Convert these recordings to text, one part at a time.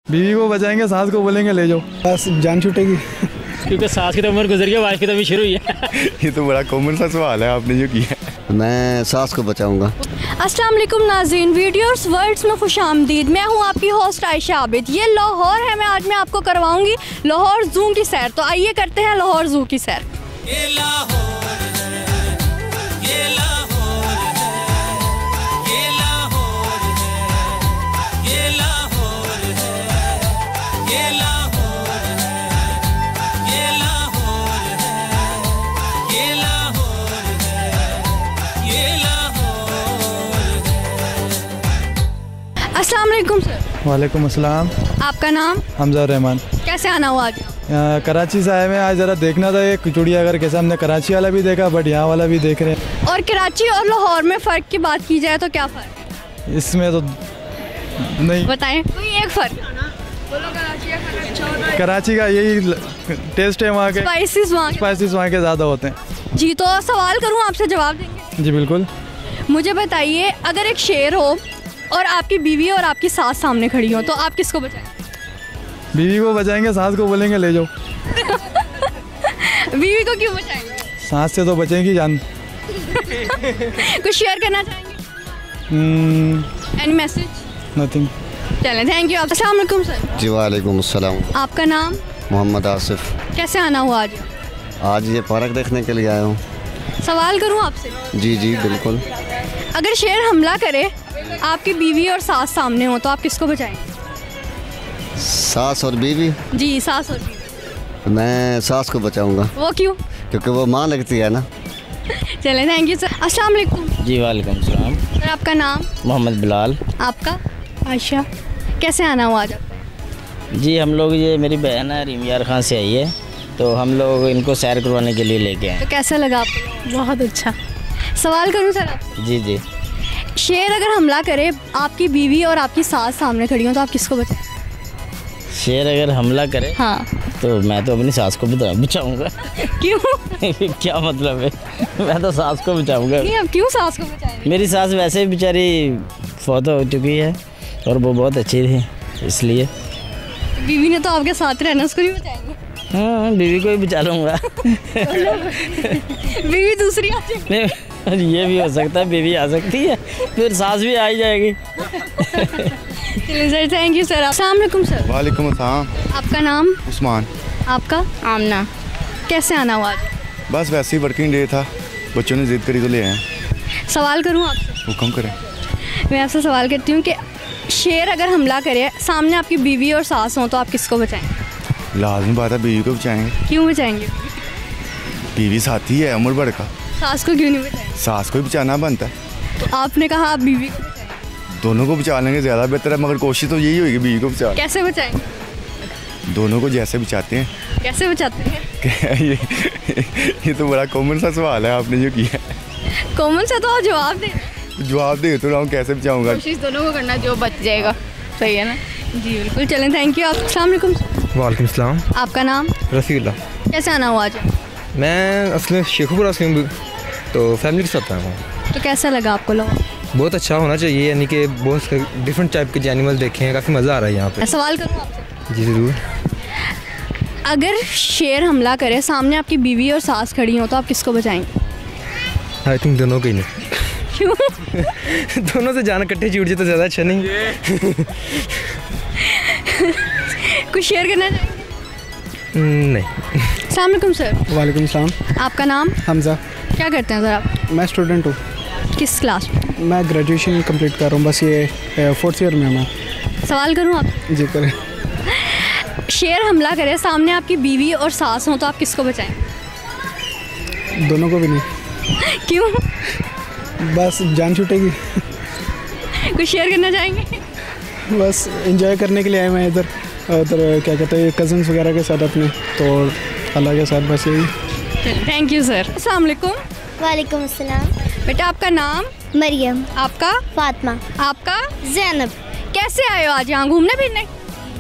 बीवी को बचाएंगे, सास को बोलेंगे ले जाओ, बस जान छूटेगी। क्योंकि सास की तो उम्र गुजर गई, वाइफ की तो अभी शुरू हुई है। ये तो बड़ा कॉमन सा सवाल है आपने जो किया। मैं सास को बचाऊंगा। अस्सलाम वालेकुम नाज़रीन, वीडियोस वर्ल्ड्स में खुशामदीद। मैं हूँ आपकी होस्ट आयशा आबिद। ये लाहौर है, आज मैं आपको करवाऊंगी लाहौर ज़ू की सैर। तो आइए करते हैं लाहौर ज़ू की सैर। अस्सलाम वालेकुम सर। वालेकुम अस्सलाम। आपका नाम? हमजा रहमान। कैसे आना हुआ आज? कराची से आए में आज ज़रा देखना था ये चिड़ियाघर कैसा। हमने कराची वाला भी देखा बट यहाँ वाला भी देख रहे हैं। और कराची और लाहौर में फ़र्क की बात की जाए तो क्या फ़र्क है? इसमें तो नहीं बताएं कोई एक फ़र्क। कराची का यही टेस्ट है, वहाँ के स्पाइसेस वहाँ के ज़्यादा होते हैं। जी, तो सवाल करूँ आपसे, जवाब देंगे? जी बिल्कुल। मुझे बताइए, अगर एक शेर हो और आपकी बीवी और आपकी सास सामने खड़ी हो तो आप किसको बचाएंगे? बीवी को बचाएंगे, सास को बोलेंगे ले जाओ। बीवी को क्यों बचाएंगे? सास से तो बचेगी जान। कुछ शेयर करना चाहेंगे? Any message? नथिंग। चलें, थैंक यू। अस्सलाम वालेकुम सर। जी वालेकुम अस्सलाम। आपका नाम? मोहम्मद आसिफ। कैसे आना हुआ आज? आज ये पार्क देखने के लिए आया हूँ। सवाल करूँ आपसे? जी जी बिल्कुल। अगर शेर हमला करे, आपकी बीवी और सास सामने हो तो आप किसको बचाएंगे? सास और बीवी? जी, सास और बीवी। मैं सास को बचाऊंगा। वो क्यों? क्योंकि वो माँ लगती है ना। चलें, थैंक यू सर। अस्सलाम वालेकुम। जी वालेकुम सलाम। सर आपका नाम? मोहम्मद बिलाल। आपका? आयशा। कैसे आना हुआ आज? जी हम लोग, ये मेरी बहन है रीमियार खान से आई है, तो हम लोग इनको सैर करवाने के लिए लेके आए। तो कैसा लगा आपको? बहुत अच्छा। सवाल करूँ सर आपसे? जी जी। शेर अगर हमला करे, आपकी बीवी और आपकी सास सामने खड़ी हो तो आप किसको बचाएं? शेर अगर हमला करे, हाँ, तो मैं तो अपनी सास को बचाऊंगा। क्यों? क्या मतलब है? मैं तो सास को बचाऊंगा। नहीं, अब क्यों सास को बचाएंगे? मेरी सास वैसे ही बेचारी फौत हो चुकी है और वो बहुत अच्छी थी, इसलिए। बीवी ने तो आपके साथ रहना, उसको नहीं बचाएंगे? हाँ, बीवी को ही बचा लूँगा। बीवी दूसरी आ जाएगी। ये भी हो सकता है, बीवी आ सकती है, फिर सास भी आ ही जाएगी। चलिए सर, थैंक यू सर। अस्सलाम वालेकुम सर। वालेकुम अस्सलाम। आपका नाम? उस्मान। आपका? आमना। कैसे आना हुआ आज? बस वैसे ही वर्किंग डे था, बच्चों ने जिद करी तो ले आए। सवाल करूँ आपसे? हुक्म करें। मैं आपसे सवाल करती हूँ कि शेर अगर हमला करे, सामने आपकी बीवी और सास हो तो आप किसको बचाएंगे? लाजमी बात है, बीवी को बचाएंगे। क्यों बचाएंगे? बीवी साथी है उम्र भर का। सास को क्यों नहीं बचाएंगे? सास को ही बचाना बनता है। तो आपने कहा आप बीवी को बचाएंगे। दोनों को बचा लेंगे ज़्यादा बेहतर है, मगर कोशिश तो यही होगी बीवी को बचा। कैसे बचाएंगे? दोनों को जैसे बचाते हैं। कैसे बचाते हैं? ये तो बड़ा कॉमन सा सवाल है आपने जो किया। कॉमन सा तो जवाब दे। जवाब दे तो रहा हूँ, कैसे बचाऊंगा? कोशिश दोनों को करना, जो बच जाएगा। सही है ना? जी बिल्कुल। चलें, थैंक यू। अस्सलाम वालेकुम। वालेकुम सलाम। आपका नाम? रसीला। कैसे आना हुआ आज? मैं असल में शेखुपुरा से हूँ, तो फैमिली के साथ आया हूँ। तो कैसा लगा आपको लाहौर? बहुत अच्छा होना चाहिए, यानी कि बहुत डिफरेंट टाइप के एनिमल देखे हैं, काफ़ी मज़ा आ रहा है यहाँ पे। सवाल करूँ आपसे? जी ज़रूर। अगर शेर हमला करे, सामने आपकी बीवी और सास खड़ी हो तो आप किसको बचाएंगे? आई थिंक दोनों को ही नहीं। क्यों? दोनों से जाना इकट्ठे छूट जाए तो ज़्यादा अच्छा नहीं। कुछ शेयर करना चाहेंगे? नहीं। अस्सलाम वालेकुम सर। वालेकुम सलाम। आपका नाम? हमजा। क्या करते हैं सर आप? मैं स्टूडेंट हूँ। किस क्लास में? मैं ग्रेजुएशन कंप्लीट कर रहा हूँ, बस ये 4th ईयर में मैं। सवाल करूँ आप? जी करें। शेर हमला करे, सामने आपकी बीवी और सास हो तो आप किसको बचाएंगे? दोनों को भी नहीं। क्यों? बस जान छूटेगी। कुछ शेयर करना चाहेंगे? बस एंजॉय करने के लिए आए मैं इधर उधर, क्या कहते हैं, कज़न्स वगैरह के साथ अपने, तो अल्लाह के साथ बस यही। Thank you sir. अस्सलाम वालेकुम। वालेकुम अस्सलाम। बेटा आपका नाम? मरियम। आपका? फातिमा। आपका? ज़ैनब। कैसे आए हो आज यहाँ घूमने फिरने?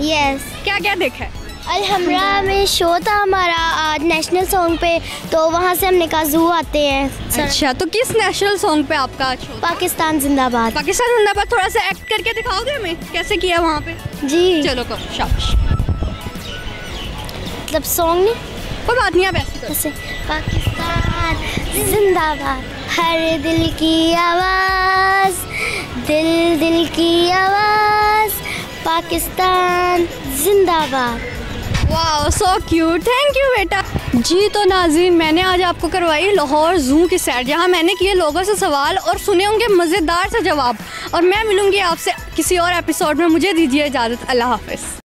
यस। क्या क्या देखा है? अलहमरा में शो था हमारा आज नेशनल सॉन्ग पे, तो वहाँ से हमने कहा जू आते हैं। अच्छा, तो किस नेशनल सॉन्ग पे आपका आज show था? पाकिस्तान जिंदाबाद। पाकिस्तान जिंदाबाद। थोड़ा सा एक्ट करके दिखाओगे हमें कैसे किया वहाँ पे? जी चलो करो, शाबाश। मतलब सॉन्ग नहीं, कोई बात नहीं, आप ऐसे करो। ऐसे पाकिस्तान जिंदाबाद, हर दिल की आवाज़, दिल दिल की आवाज़, पाकिस्तान जिंदाबाद। वाह, सो क्यूट, थैंक यू बेटा। जी तो नाज़रीन, मैंने आज आपको करवाई लाहौर ज़ू की सैर, जहाँ मैंने किए लोगों से सवाल और सुने होंगे मज़ेदार से जवाब। और मैं मिलूंगी आपसे किसी और एपिसोड में। मुझे दीजिए इजाज़त, अल्लाह हाफ़िज़।